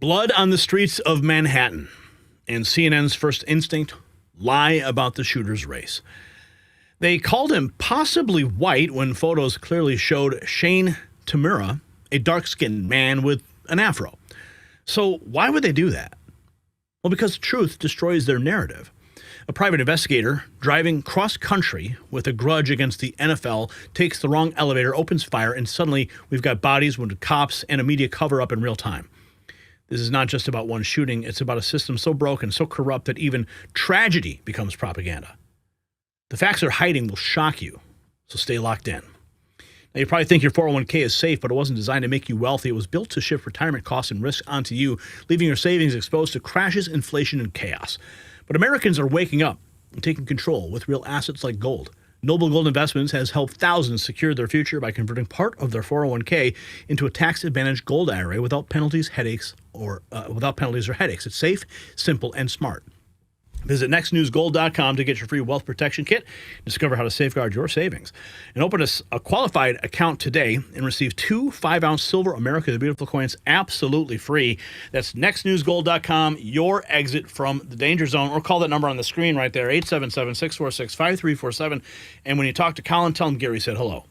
Blood on the streets of Manhattan, and CNN's first instinct, lie about the shooter's race. They called him possibly white when photos clearly showed Shane Tamura, a dark-skinned man with an afro. So why would they do that? Well, because truth destroys their narrative. A private investigator driving cross-country with a grudge against the NFL takes the wrong elevator, opens fire, and suddenly we've got bodies, wounded cops, and a media cover-up in real time. This is not just about one shooting. It's about a system so broken, so corrupt that even tragedy becomes propaganda. The facts they're hiding will shock you, so stay locked in. Now, you probably think your 401k is safe, but it wasn't designed to make you wealthy. It was built to shift retirement costs and risk onto you, leaving your savings exposed to crashes, inflation, and chaos. But Americans are waking up and taking control with real assets like gold. Noble Gold Investments has helped thousands secure their future by converting part of their 401k into a tax-advantaged gold IRA without penalties, or headaches. It's safe, simple, and smart. Visit nextnewsgold.com to get your free wealth protection kit. Discover how to safeguard your savings. And open a qualified account today and receive 2 5-ounce silver America the Beautiful coins absolutely free. That's nextnewsgold.com, your exit from the danger zone. Or call that number on the screen right there, 877-646-5347. And when you talk to Colin, tell him Gary said hello.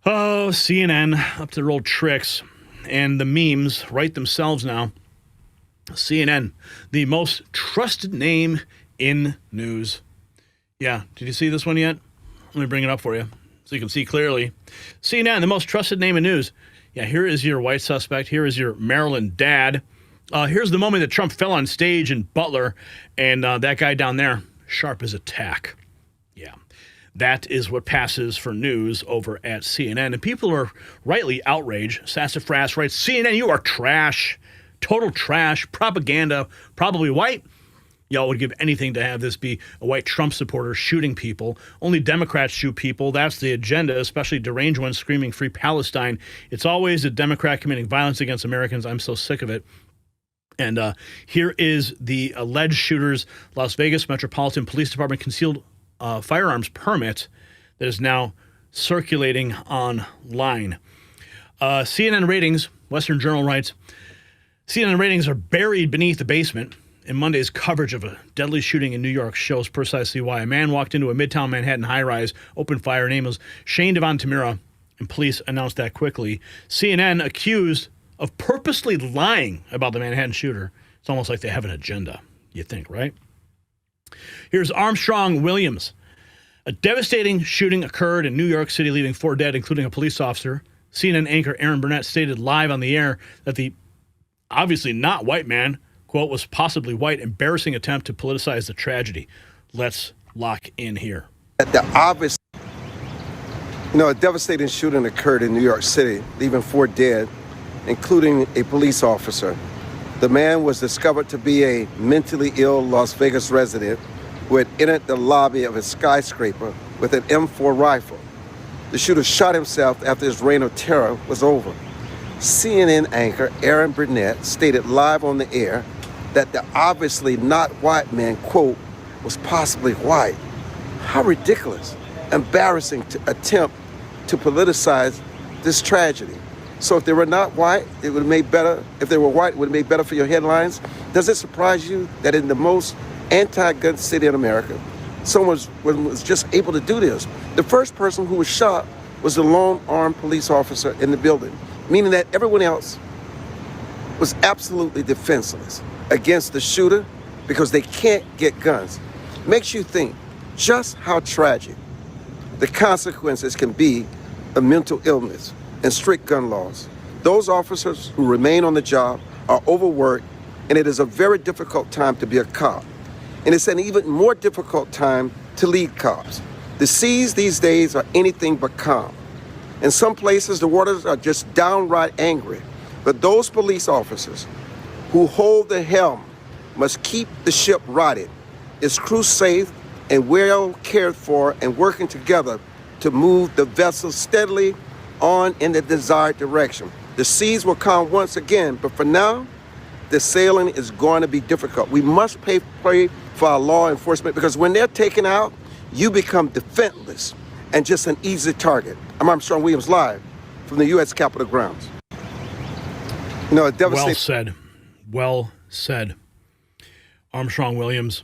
Oh, CNN, up to their old tricks. And the memes write themselves now. CNN, the most trusted name in news. Yeah, did you see this one yet? Let me bring it up for you so you can see clearly. CNN, the most trusted name in news. Yeah, here is your white suspect. Here is your Maryland dad. Here's the moment that Trump fell on stage in Butler, and that guy down there, sharp as a tack. Yeah, that is what passes for news over at CNN. And people are rightly outraged. Sassafras writes, CNN, you are trash. Total trash, propaganda, probably white. Y'all would give anything to have this be a white Trump supporter shooting people. Only Democrats shoot people. That's the agenda, especially deranged ones screaming free Palestine. It's always a Democrat committing violence against Americans. I'm so sick of it. And here is the alleged shooter's Las Vegas Metropolitan Police Department concealed firearms permit that is now circulating online. CNN ratings, Western Journal writes, CNN ratings are buried beneath the basement, and Monday's coverage of a deadly shooting in New York shows precisely why. A man walked into a Midtown Manhattan high-rise, opened fire. Name was Shane Devon Tamura, and police announced that quickly. CNN accused of purposely lying about the Manhattan shooter. It's almost like they have an agenda, you think, right? Here's Armstrong Williams. A devastating shooting occurred in New York City, leaving 4 dead, including a police officer. CNN anchor Aaron Burnett stated live on the air that the obviously not white man, quote, was possibly white, embarrassing attempt to politicize the tragedy. Let's lock in here. A devastating shooting occurred in New York City, leaving 4 dead, including a police officer. The man was discovered to be a mentally ill Las Vegas resident who had entered the lobby of a skyscraper with an M4 rifle. The shooter shot himself after his reign of terror was over. CNN anchor Aaron Burnett stated live on the air that the obviously not white man, quote, was possibly white. How ridiculous, embarrassing to attempt to politicize this tragedy. So if they were not white, it would have made better. If they were white, it would have made better for your headlines. Does it surprise you that in the most anti-gun city in America, someone was just able to do this? The first person who was shot was the lone armed police officer in the building, meaning that everyone else was absolutely defenseless against the shooter because they can't get guns. Makes you think just how tragic the consequences can be of mental illness and strict gun laws. Those officers who remain on the job are overworked, and it is a very difficult time to be a cop. And it's an even more difficult time to lead cops. The seas these days are anything but calm. In some places, the waters are just downright angry. But those police officers who hold the helm must keep the ship righted, its crew safe and well cared for, and working together to move the vessel steadily on in the desired direction. The seas will calm once again, but for now, the sailing is going to be difficult. We must pray for our law enforcement, because when they're taken out, you become defenseless and just an easy target. I'm Armstrong Williams, live from the U.S. Capitol grounds. You know, a Well devastating. said. Well said. Armstrong Williams,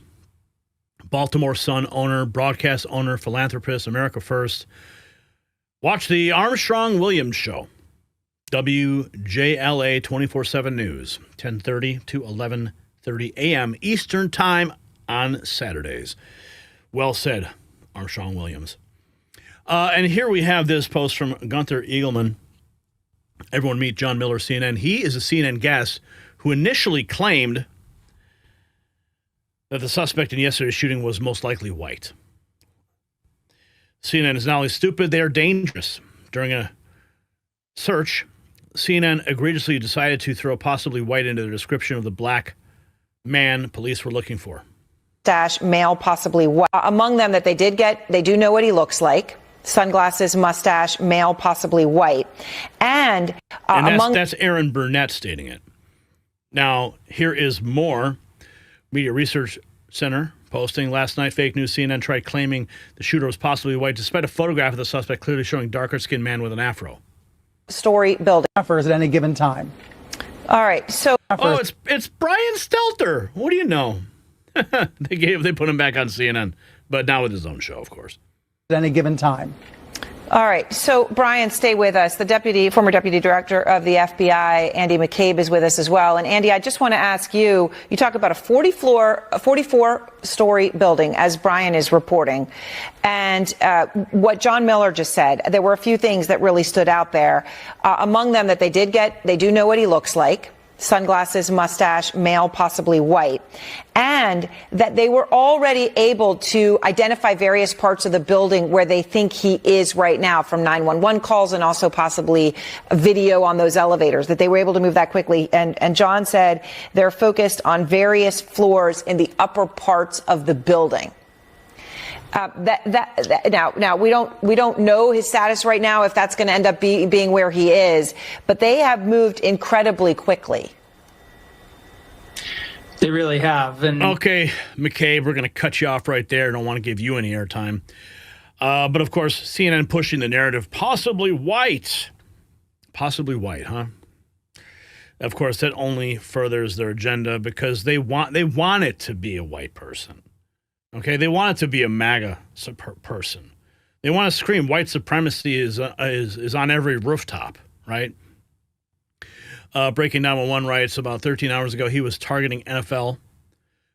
Baltimore Sun owner, broadcast owner, philanthropist, America First. Watch the Armstrong Williams Show. WJLA 24/7 News, 10:30 to 11:30 a.m. Eastern Time on Saturdays. Well said, Armstrong Williams. And here we have this post from Gunther Eagleman. Everyone meet John Miller, CNN. He is a CNN guest who initially claimed that the suspect in yesterday's shooting was most likely white. CNN is not only stupid, they are dangerous. During a search, CNN egregiously decided to throw possibly white into the description of the black man police were looking for. Mustache, male, possibly white. Among them that they did get, they do know what he looks like. Sunglasses, mustache, male, possibly white. And that's Aaron Burnett stating it. Now, here is more. Media Research Center posting last night, fake news. CNN tried claiming the shooter was possibly white, despite a photograph of the suspect clearly showing darker-skinned man with an afro. Story building. At any given time. All right, so it's Brian Stelter. What do you know? They put him back on CNN, but now with his own show, of course. At any given time. All right. So, Brian, stay with us. The former deputy director of the FBI, Andy McCabe, is with us as well. And Andy, I just want to ask you, you talk about a 44-story building, as Brian is reporting. And what John Miller just said, there were a few things that really stood out there. Among them that they do know what he looks like. Sunglasses, mustache, male, possibly white, and that they were already able to identify various parts of the building where they think he is right now from 911 calls and also possibly a video on those elevators, that they were able to move that quickly. And John said they're focused on various floors in the upper parts of the building. Now we don't know his status right now, if that's going to end up being where he is, but they have moved incredibly quickly. They really have. And okay, McCabe, we're going to cut you off right there. I don't want to give you any airtime. But of course, CNN pushing the narrative, possibly white, huh? Of course, that only furthers their agenda because they want it to be a white person. Okay, they want it to be a MAGA person. They want to scream white supremacy is on every rooftop, right? Breaking 911 riots about 13 hours ago, he was targeting NFL.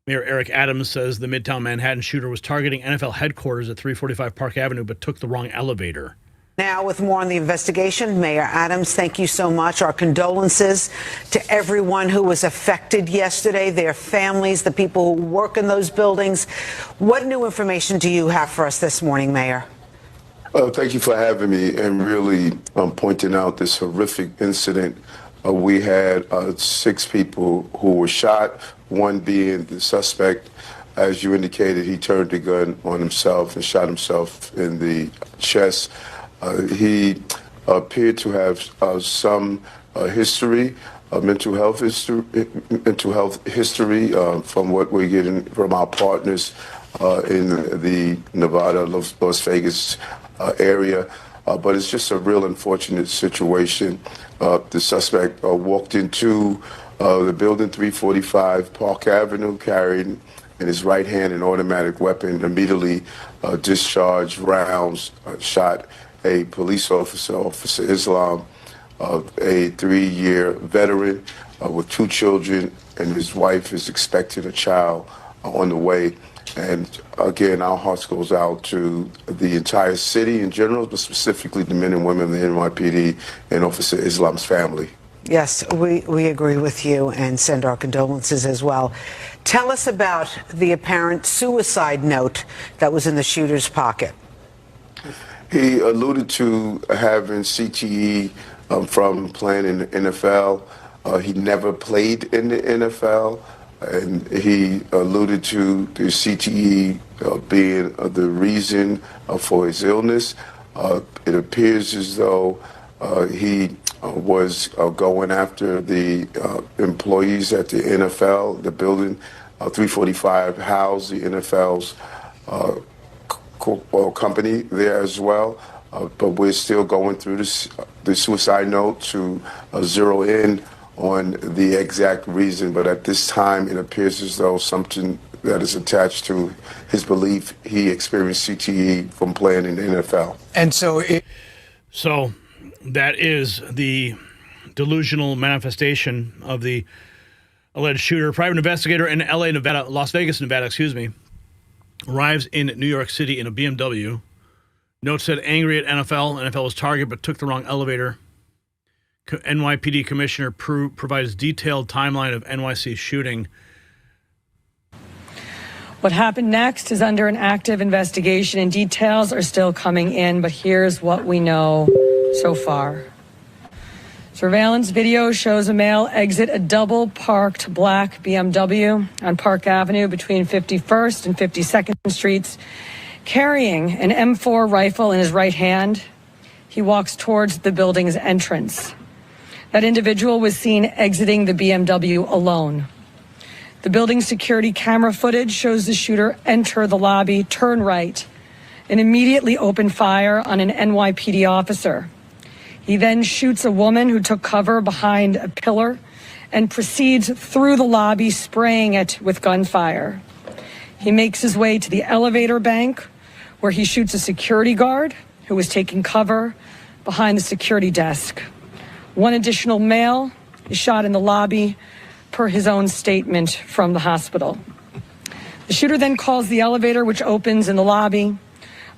Mayor Eric Adams says the Midtown Manhattan shooter was targeting NFL headquarters at 345 Park Avenue, but took the wrong elevator. Now, with more on the investigation, Mayor Adams, thank you so much. Our condolences to everyone who was affected yesterday, their families, the people who work in those buildings. What new information do you have for us this morning, Mayor? Thank you for having me and really pointing out this horrific incident. We had 6 people who were shot, one being the suspect. As you indicated, he turned the gun on himself and shot himself in the chest. He appeared to have some history, mental health history, from what we're getting from our partners in the Nevada, Las Vegas area. But it's just a real unfortunate situation. The suspect walked into the building 345 Park Avenue carrying in his right hand an automatic weapon, immediately discharged rounds, shot a police officer, Officer Islam, a 3-year veteran with 2 children, and his wife is expecting a child on the way. And again, our hearts goes out to the entire city in general, but specifically the men and women of the NYPD and Officer Islam's family. Yes, we agree with you and send our condolences as well. Tell us about the apparent suicide note that was in the shooter's pocket. He alluded to having CTE from playing in the NFL. He never played in the NFL. And he alluded to the CTE being the reason for his illness. It appears as though he was going after the employees at the NFL. The building 345 housed the NFL's company there as well. But we're still going through the suicide note to zero in on the exact reason, but at this time it appears as though something that is attached to his belief he experienced CTE from playing in the NFL. And so that is the delusional manifestation of the alleged shooter. Private investigator in Las Vegas, Nevada, arrives in New York City in a BMW. Note said angry at NFL. NFL was targeted but took the wrong elevator. NYPD commissioner provides detailed timeline of NYC shooting. What happened next is under an active investigation and details are still coming in, but here's what we know so far. Surveillance video shows a male exit a double-parked black BMW on Park Avenue between 51st and 52nd Streets, carrying an M4 rifle in his right hand. He walks towards the building's entrance. That individual was seen exiting the BMW alone. The building's security camera footage shows the shooter enter the lobby, turn right, and immediately open fire on an NYPD officer. He then shoots a woman who took cover behind a pillar and proceeds through the lobby, spraying it with gunfire. He makes his way to the elevator bank, where he shoots a security guard who was taking cover behind the security desk. One additional male is shot in the lobby, per his own statement from the hospital. The shooter then calls the elevator, which opens in the lobby.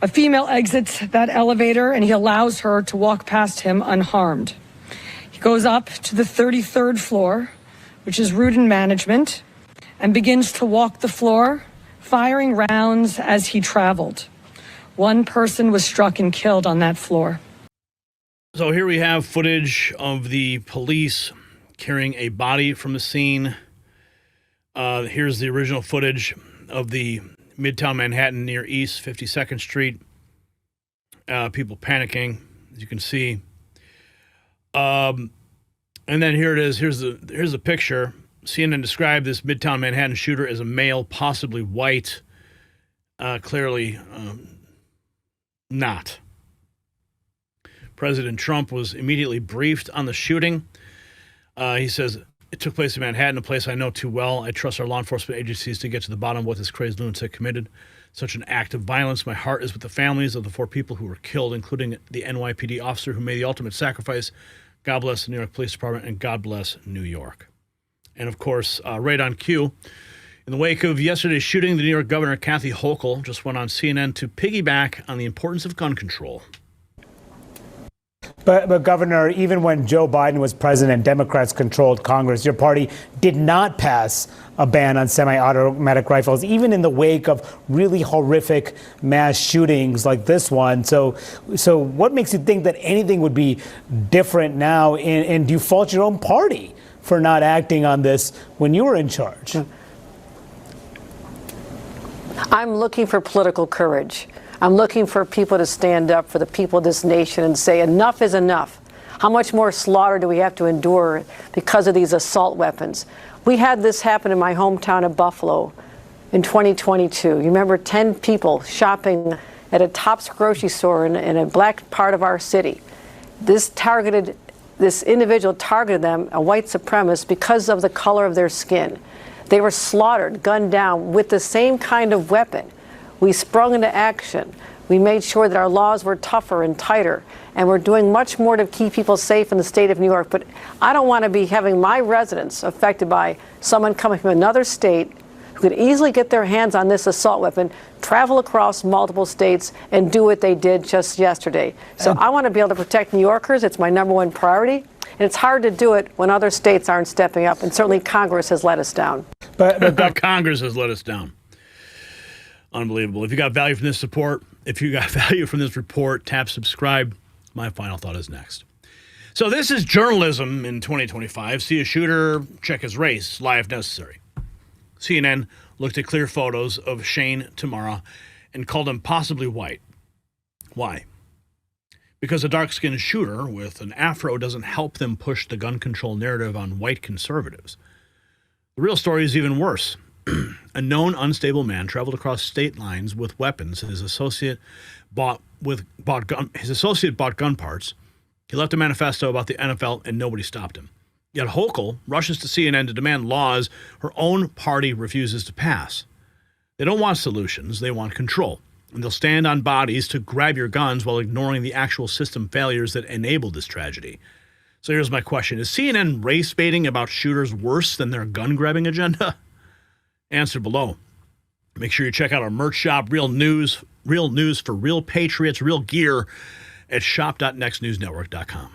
A female exits that elevator, and he allows her to walk past him unharmed. He goes up to the 33rd floor, which is route and management, and begins to walk the floor, firing rounds as he traveled. One person was struck and killed on that floor. So here we have footage of the police carrying a body from the scene. Here's the original footage of the Midtown Manhattan near East 52nd Street. People panicking, as you can see. And then here it is. Here's the picture. CNN described this Midtown Manhattan shooter as a male, possibly white. Clearly not. President Trump was immediately briefed on the shooting. He says, it took place in Manhattan, a place I know too well. I trust our law enforcement agencies to get to the bottom of what this crazed lunatic committed. Such an act of violence. My heart is with the families of the 4 people who were killed, including the NYPD officer who made the ultimate sacrifice. God bless the New York Police Department, and God bless New York. And, of course, right on cue, in the wake of yesterday's shooting, the New York governor, Kathy Hochul, just went on CNN to piggyback on the importance of gun control. But Governor, even when Joe Biden was president and Democrats controlled Congress, your party did not pass a ban on semi-automatic rifles, even in the wake of really horrific mass shootings like this one. So what makes you think that anything would be different now? And do you fault your own party for not acting on this when you were in charge? I'm looking for political courage. I'm looking for people to stand up for the people of this nation and say enough is enough. How much more slaughter do we have to endure because of these assault weapons? We had this happen in my hometown of Buffalo in 2022. You remember 10 people shopping at a Tops grocery store in a black part of our city. This individual targeted them, a white supremacist, because of the color of their skin. They were slaughtered, gunned down with the same kind of weapon. We sprung into action. We made sure that our laws were tougher and tighter, and we're doing much more to keep people safe in the state of New York. But I don't want to be having my residents affected by someone coming from another state who could easily get their hands on this assault weapon, travel across multiple states, and do what they did just yesterday. So I want to be able to protect New Yorkers. It's my #1 priority. And it's hard to do it when other states aren't stepping up, and certainly Congress has let us down. But Congress has let us down. Unbelievable. If you got value from this report, tap subscribe. My final thought is next. So this is journalism in 2025. See a shooter, check his race, lie if necessary. CNN looked at clear photos of Shane Tamara and called him possibly white. Why? Because a dark-skinned shooter with an afro doesn't help them push the gun control narrative on white conservatives. The real story is even worse. A known unstable man traveled across state lines with weapons. His associate bought gun parts. He left a manifesto about the NFL, and nobody stopped him. Yet Hochul rushes to CNN to demand laws her own party refuses to pass. They don't want solutions, they want control. And they'll stand on bodies to grab your guns while ignoring the actual system failures that enabled this tragedy. So here's my question. Is CNN race baiting about shooters worse than their gun-grabbing agenda? Answer below. Make sure you check out our merch shop, real news for real patriots, real gear at shop.nextnewsnetwork.com.